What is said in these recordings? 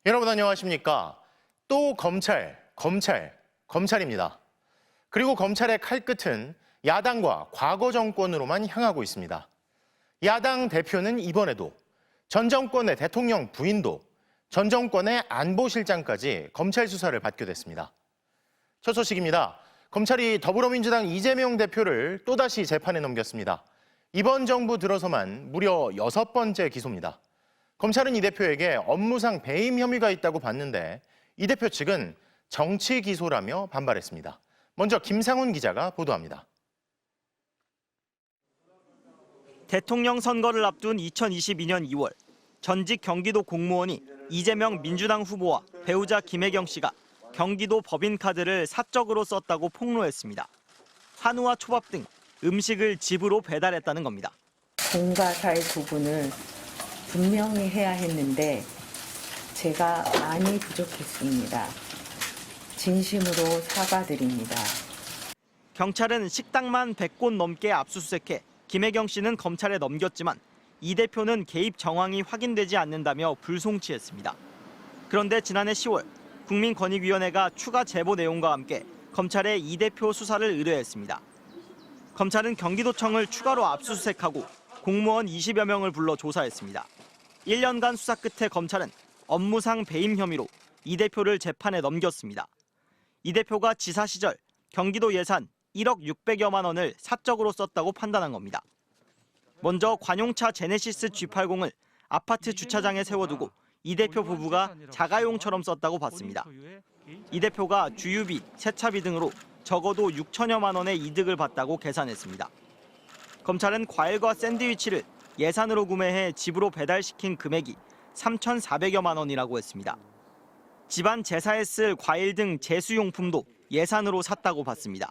여러분 안녕하십니까? 또 검찰입니다. 그리고 검찰의 칼끝은 야당과 과거 정권으로만 향하고 있습니다. 야당 대표는 이번에도 전 정권의 대통령 부인도 전 정권의 안보실장까지 검찰 수사를 받게 됐습니다. 첫 소식입니다. 검찰이 더불어민주당 이재명 대표를 또다시 재판에 넘겼습니다. 이번 정부 들어서만 무려 6번째 기소입니다. 검찰은 이 대표에게 업무상 배임 혐의가 있다고 봤는데 이 대표 측은 정치 기소라며 반발했습니다. 먼저 김상훈 기자가 보도합니다. 대통령 선거를 앞둔 2022년 2월 전직 경기도 공무원이 이재명 민주당 후보와 배우자 김혜경 씨가 경기도 법인카드를 사적으로 썼다고 폭로했습니다. 한우와 초밥 등 음식을 집으로 배달했다는 겁니다. 공과 사의 구분을 분명히 해야 했는데 제가 많이 부족했습니다. 진심으로 사과드립니다. 경찰은 식당만 100곳 넘게 압수수색해 김혜경 씨는 검찰에 넘겼지만 이 대표는 개입 정황이 확인되지 않는다며 불송치했습니다. 그런데 지난해 10월 국민권익위원회가 추가 제보 내용과 함께 검찰에 이 대표 수사를 의뢰했습니다. 검찰은 경기도청을 추가로 압수수색하고 공무원 20여 명을 불러 조사했습니다. 1년간 수사 끝에 검찰은 업무상 배임 혐의로 이 대표를 재판에 넘겼습니다. 이 대표가 지사 시절 경기도 예산 1억 600여만 원을 사적으로 썼다고 판단한 겁니다. 먼저 관용차 제네시스 G80을 아파트 주차장에 세워두고 이 대표 부부가 자가용처럼 썼다고 봤습니다. 이 대표가 주유비, 세차비 등으로 적어도 6천여만 원의 이득을 봤다고 계산했습니다. 검찰은 과일과 샌드위치를 예산으로 구매해 집으로 배달시킨 금액이 3,400여만 원이라고 했습니다. 집안 제사에 쓸 과일 등 제수용품도 예산으로 샀다고 봤습니다.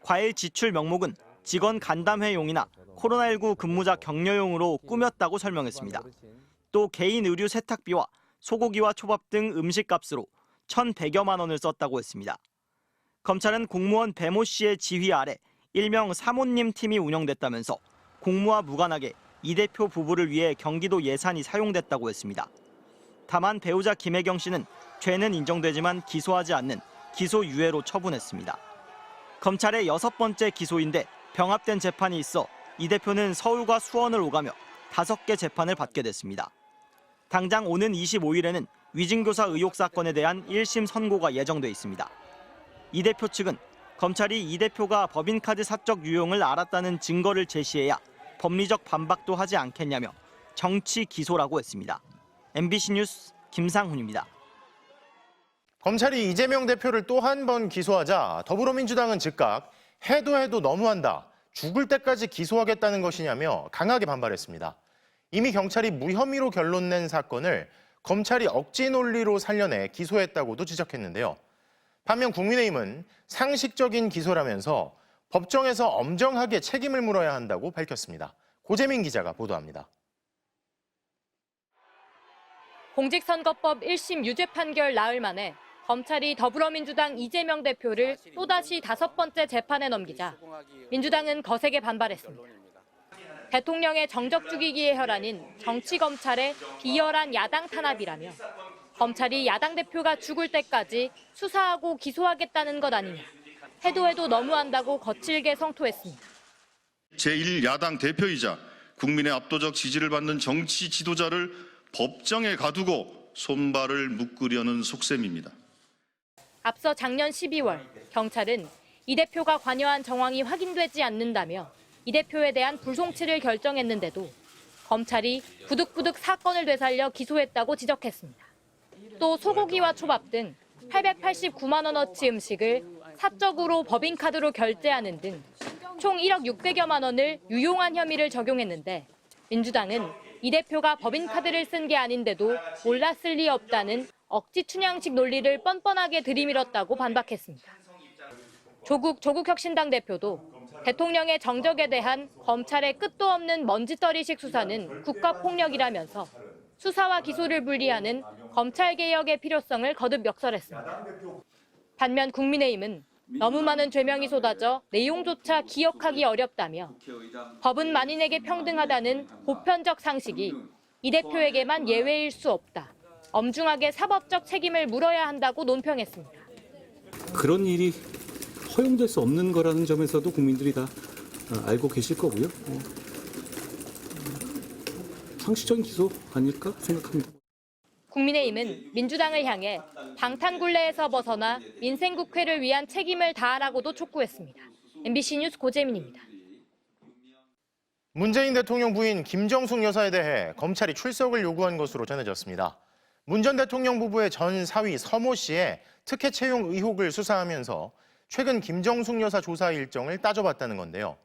과일 지출 명목은 직원 간담회용이나 코로나19 근무자 격려용으로 꾸몄다고 설명했습니다. 또 개인 의류 세탁비와 소고기와 초밥 등 음식값으로 1,100여만 원을 썼다고 했습니다. 검찰은 공무원 배모 씨의 지휘 아래 일명 사모님 팀이 운영됐다면서 공무와 무관하게 이 대표 부부를 위해 경기도 예산이 사용됐다고 했습니다. 다만 배우자 김혜경 씨는 죄는 인정되지만 기소하지 않는 기소유예로 처분했습니다. 검찰의 6번째 기소인데 병합된 재판이 있어 이 대표는 서울과 수원을 오가며 5개 재판을 받게 됐습니다. 당장 오는 25일에는 위증교사 의혹 사건에 대한 1심 선고가 예정돼 있습니다. 이 대표 측은 검찰이 이 대표가 법인카드 사적 유용을 알았다는 증거를 제시해야 법리적 반박도 하지 않겠냐며 정치 기소라고 했습니다. MBC 뉴스 김상훈입니다. 검찰이 이재명 대표를 또 한 번 기소하자 더불어민주당은 즉각 해도 너무한다, 죽을 때까지 기소하겠다는 것이냐며 강하게 반발했습니다. 이미 경찰이 무혐의로 결론 낸 사건을 검찰이 억지 논리로 살려내 기소했다고도 지적했는데요. 반면 국민의힘은 상식적인 기소라면서 법정에서 엄정하게 책임을 물어야 한다고 밝혔습니다. 고재민 기자가 보도합니다. 공직선거법 1심 유죄 판결 나흘 만에 검찰이 더불어민주당 이재명 대표를 또다시 5번째 재판에 넘기자 민주당은 거세게 반발했습니다. 대통령의 정적 죽이기의 혈안인 정치검찰의 비열한 야당 탄압이라며 검찰이 야당 대표가 죽을 때까지 수사하고 기소하겠다는 것 아니냐, 해도 너무한다고 거칠게 성토했습니다. 제1야당 대표이자 국민의 압도적 지지를 받는 정치 지도자를 법정에 가두고 손발을 묶으려는 속셈입니다. 앞서 작년 12월 경찰은 이 대표가 관여한 정황이 확인되지 않는다며 이 대표에 대한 불송치를 결정했는데도 검찰이 부득부득 사건을 되살려 기소했다고 지적했습니다. 또 소고기와 초밥 등 889만 원어치 음식을 사적으로 법인카드로 결제하는 등 총 1억 600여만 원을 유용한 혐의를 적용했는데 민주당은 이 대표가 법인카드를 쓴 게 아닌데도 몰랐을 리 없다는 억지 춘향식 논리를 뻔뻔하게 들이밀었다고 반박했습니다. 조국혁신당 대표도 대통령의 정적에 대한 검찰의 끝도 없는 먼지떨이식 수사는 국가폭력이라면서 수사와 기소를 분리하는 검찰개혁의 필요성을 거듭 멱살했습니다. 반면 국민의힘은 너무 많은 죄명이 쏟아져 내용조차 기억하기 어렵다며 법은 만인에게 평등하다는 보편적 상식이 이 대표에게만 예외일 수 없다, 엄중하게 사법적 책임을 물어야 한다고 논평했습니다. 그런 일이 허용될 수 없는 거라는 점에서도 국민들이 다 알고 계실 거고요. 상식적인 기소 아닐까 생각합니다. 국민의힘은 민주당을 향해 방탄굴레에서 벗어나 민생국회를 위한 책임을 다하라고도 촉구했습니다. MBC 뉴스 고재민입니다. 문재인 대통령 부인 김정숙 여사에 대해 검찰이 출석을 요구한 것으로 전해졌습니다. 문 전 대통령 부부의 전 사위 서모 씨의 특혜 채용 의혹을 수사하면서 최근 김정숙 여사 조사 일정을 따져봤다는 건데요.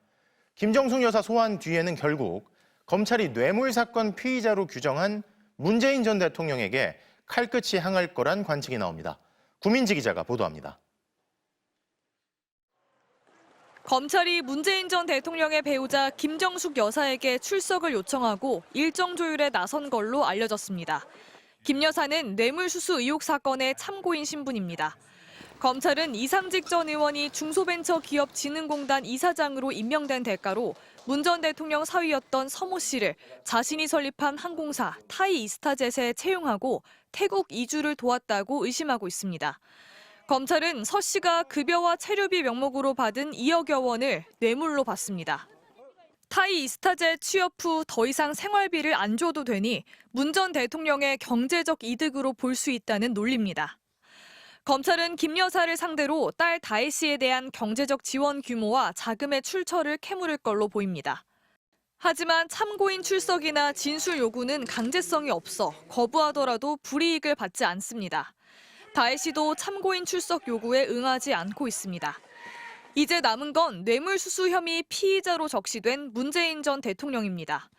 김정숙 여사 소환 뒤에는 결국 검찰이 뇌물 사건 피의자로 규정한 문재인 전 대통령에게 칼끝이 향할 거란 관측이 나옵니다. 구민지 기자가 보도합니다. 검찰이 문재인 전 대통령의 배우자 김정숙 여사에게 출석을 요청하고 일정 조율에 나선 걸로 알려졌습니다. 김 여사는 뇌물수수 의혹 사건의 참고인 신분입니다. 검찰은 이상직 전 의원이 중소벤처기업진흥공단 이사장으로 임명된 대가로 문 전 대통령 사위였던 서모 씨를 자신이 설립한 항공사 타이이스타젯에 채용하고 태국 이주를 도왔다고 의심하고 있습니다. 검찰은 서 씨가 급여와 체류비 명목으로 받은 2억여 원을 뇌물로 받습니다. 타이이스타젯 취업 후 더 이상 생활비를 안 줘도 되니 문 전 대통령의 경제적 이득으로 볼 수 있다는 논리입니다. 검찰은 김 여사를 상대로 딸 다혜 씨에 대한 경제적 지원 규모와 자금의 출처를 캐물을 걸로 보입니다. 하지만 참고인 출석이나 진술 요구는 강제성이 없어 거부하더라도 불이익을 받지 않습니다. 다혜 씨도 참고인 출석 요구에 응하지 않고 있습니다. 이제 남은 건 뇌물수수 혐의 피의자로 적시된 문재인 전 대통령입니다.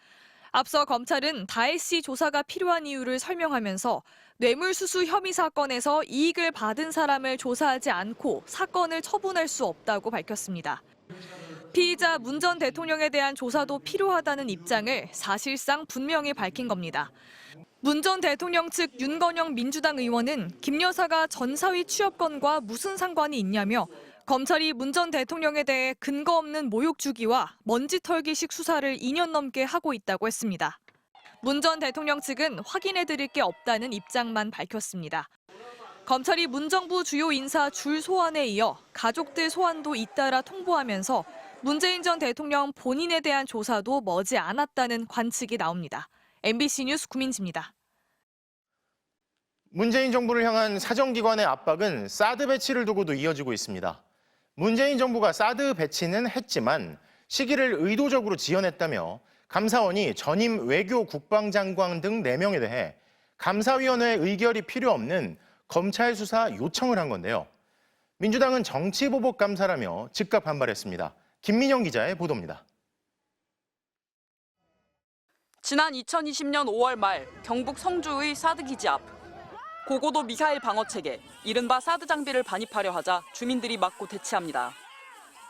앞서 검찰은 다혜 씨 조사가 필요한 이유를 설명하면서 뇌물수수 혐의 사건에서 이익을 받은 사람을 조사하지 않고 사건을 처분할 수 없다고 밝혔습니다. 피의자 문 전 대통령에 대한 조사도 필요하다는 입장을 사실상 분명히 밝힌 겁니다. 문 전 대통령 측 윤건영 민주당 의원은 김 여사가 전 사위 취업건과 무슨 상관이 있냐며 검찰이 문 전 대통령에 대해 근거 없는 모욕 주기와 먼지 털기식 수사를 2년 넘게 하고 있다고 했습니다. 문 전 대통령 측은 확인해드릴 게 없다는 입장만 밝혔습니다. 검찰이 문정부 주요 인사 줄 소환에 이어 가족들 소환도 잇따라 통보하면서 문재인 전 대통령 본인에 대한 조사도 머지 않았다는 관측이 나옵니다. MBC 뉴스 구민지입니다. 문재인 정부를 향한 사정기관의 압박은 사드 배치를 두고도 이어지고 있습니다. 문재인 정부가 사드 배치는 했지만 시기를 의도적으로 지연했다며 감사원이 전임 외교 국방장관 등 4명에 대해 감사위원회 의결이 필요 없는 검찰 수사 요청을 한 건데요. 민주당은 정치보복 감사라며 즉각 반발했습니다. 김민영 기자의 보도입니다. 지난 2020년 5월 말 경북 성주의 사드 기지 앞 고고도 미사일 방어 체계, 이른바 사드 장비를 반입하려 하자 주민들이 막고 대치합니다.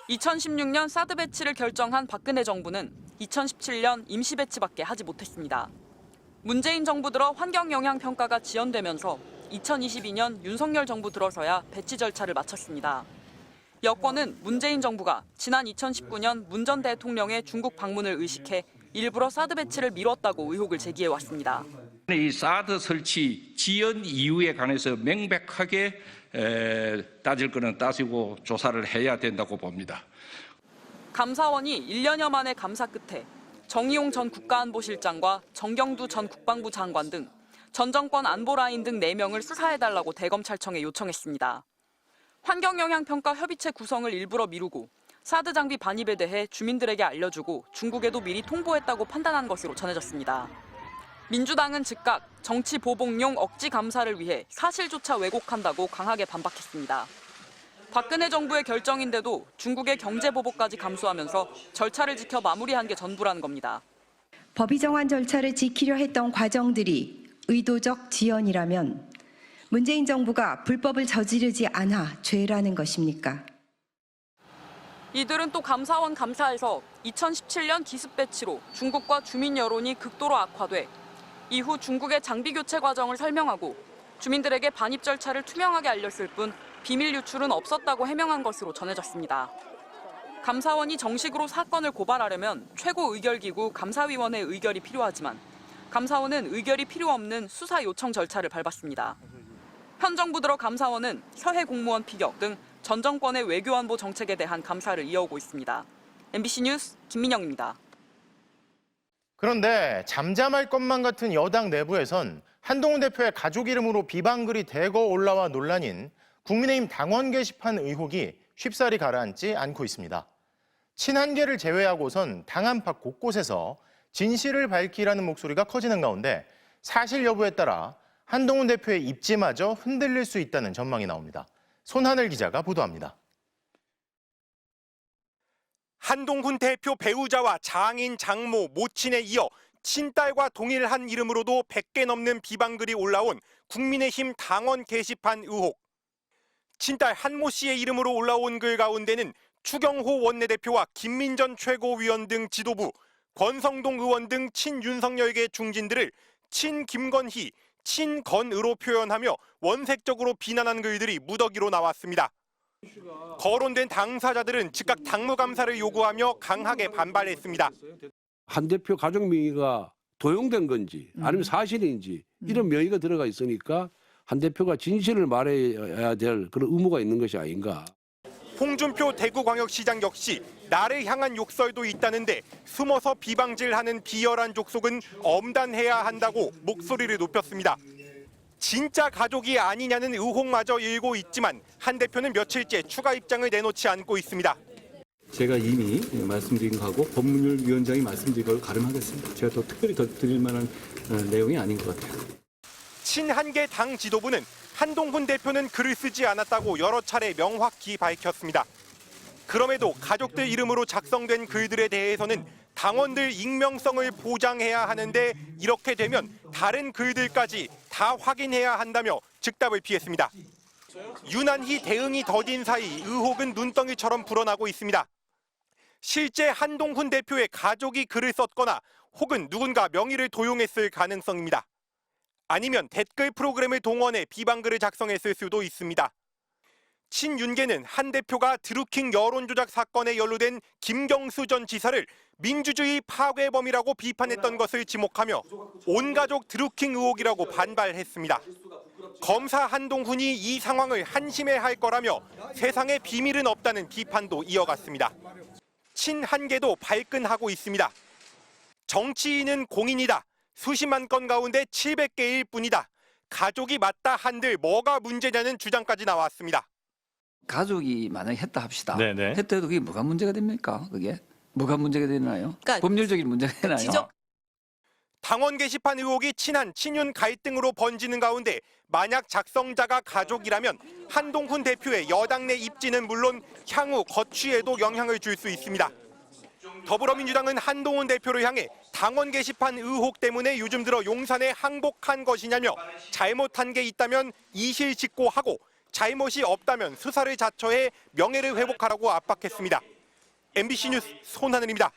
2016년 사드 배치를 결정한 박근혜 정부는 2017년 임시 배치밖에 하지 못했습니다. 문재인 정부 들어 환경영향평가가 지연되면서 2022년 윤석열 정부 들어서야 배치 절차를 마쳤습니다. 여권은 문재인 정부가 지난 2019년 문 전 대통령의 중국 방문을 의식해 일부러 사드 배치를 미뤘다고 의혹을 제기해왔습니다. 이 사드 설치 지연 이유에 관해서 명백하게 따질 거는 따지고 조사를 해야 된다고 봅니다. 감사원이 1년여 만의 감사 끝에 정의용 전 국가안보실장과 정경두 전 국방부 장관 등 전 정권 안보라인 등 4명을 수사해달라고 대검찰청에 요청했습니다. 환경영향평가 협의체 구성을 일부러 미루고 사드 장비 반입에 대해 주민들에게 알려주고 중국에도 미리 통보했다고 판단한 것으로 전해졌습니다. 민주당은 즉각 정치 보복용 억지 감사를 위해 사실조차 왜곡한다고 강하게 반박했습니다. 박근혜 정부의 결정인데도 중국의 경제 보복까지 감수하면서 절차를 지켜 마무리한 게 전부라는 겁니다. 법이 정한 절차를 지키려 했던 과정들이 의도적 지연이라면 문재인 정부가 불법을 저지르지 않아 죄라는 것입니까? 이들은 또 감사원 감사에서 2017년 기습 배치로 중국과 주민 여론이 극도로 악화돼 이후 중국의 장비 교체 과정을 설명하고 주민들에게 반입 절차를 투명하게 알렸을 뿐 비밀 유출은 없었다고 해명한 것으로 전해졌습니다. 감사원이 정식으로 사건을 고발하려면 최고의결기구 감사위원회 의결이 필요하지만 감사원은 의결이 필요 없는 수사 요청 절차를 밟았습니다. 현 정부 들어 감사원은 서해 공무원 피격 등 전 정권의 외교안보 정책에 대한 감사를 이어오고 있습니다. MBC 뉴스 김민영입니다. 그런데 잠잠할 것만 같은 여당 내부에선 한동훈 대표의 가족 이름으로 비방글이 대거 올라와 논란인 국민의힘 당원 게시판 의혹이 쉽사리 가라앉지 않고 있습니다. 친한계를 제외하고선 당 안팎 곳곳에서 진실을 밝히라는 목소리가 커지는 가운데 사실 여부에 따라 한동훈 대표의 입지마저 흔들릴 수 있다는 전망이 나옵니다. 손하늘 기자가 보도합니다. 한동훈 대표 배우자와 장인, 장모, 모친에 이어 친딸과 동일한 이름으로도 100개 넘는 비방글이 올라온 국민의힘 당원 게시판 의혹. 친딸 한모 씨의 이름으로 올라온 글 가운데는 추경호 원내대표와 김민전 최고위원 등 지도부, 권성동 의원 등 친윤석열계 중진들을 친김건희, 친건으로 표현하며 원색적으로 비난한 글들이 무더기로 나왔습니다. 거론된 당사자들은 즉각 당무감사를 요구하며 강하게 반발했습니다. 한 대표 가족 명의가 도용된 건지 아니면 사실인지 이런 명의가 들어가 있으니까 한 대표가 진실을 말해야 될 그런 의무가 있는 것이 아닌가. 홍준표 대구광역시장 역시 나를 향한 욕설도 있다는데 숨어서 비방질하는 비열한 족속은 엄단해야 한다고 목소리를 높였습니다. 진짜 가족이 아니냐는 의혹마저 일고 있지만 한 대표는 며칠째 추가 입장을 내놓지 않고 있습니다. 제가 이미 말씀드린 거하고 법무위원장이 말씀드린 걸 가름하겠습니다. 제가 더 특별히 더 드릴 만한 내용이 아닌 것 같아요. 친한계 당 지도부는 한동훈 대표는 글을 쓰지 않았다고 여러 차례 명확히 밝혔습니다. 그럼에도 가족들 이름으로 작성된 글들에 대해서는 당원들 익명성을 보장해야 하는데 이렇게 되면 다른 글들까지 다 확인해야 한다며 즉답을 피했습니다. 유난히 대응이 더딘 사이 의혹은 눈덩이처럼 불어나고 있습니다. 실제 한동훈 대표의 가족이 글을 썼거나 혹은 누군가 명의를 도용했을 가능성입니다. 아니면 댓글 프로그램을 동원해 비방글을 작성했을 수도 있습니다. 친윤계는 한 대표가 드루킹 여론조작 사건에 연루된 김경수 전 지사를 민주주의 파괴범이라고 비판했던 것을 지목하며 온가족 드루킹 의혹이라고 반발했습니다. 검사 한동훈이 이 상황을 한심해할 거라며 세상에 비밀은 없다는 비판도 이어갔습니다. 친한계도 발끈하고 있습니다. 정치인은 공인이다. 수십만 건 가운데 700개일 뿐이다. 가족이 맞다 한들 뭐가 문제냐는 주장까지 나왔습니다. 가족이 만약에 했다 합시다. 네네. 했다 해도 그게 뭐가 문제가 됩니까? 그게 뭐가 문제가 되나요? 그러니까 법률적인 문제가 되나요? 당원 게시판 의혹이 친한 친윤 갈등으로 번지는 가운데 만약 작성자가 가족이라면 한동훈 대표의 여당 내 입지는 물론 향후 거취에도 영향을 줄 수 있습니다. 더불어민주당은 한동훈 대표를 향해 당원 게시판 의혹 때문에 요즘 들어 용산에 항복한 것이냐며 잘못한 게 있다면 이실직고하고 잘못이 없다면 수사를 자처해 명예를 회복하라고 압박했습니다. MBC 뉴스 손하늘입니다.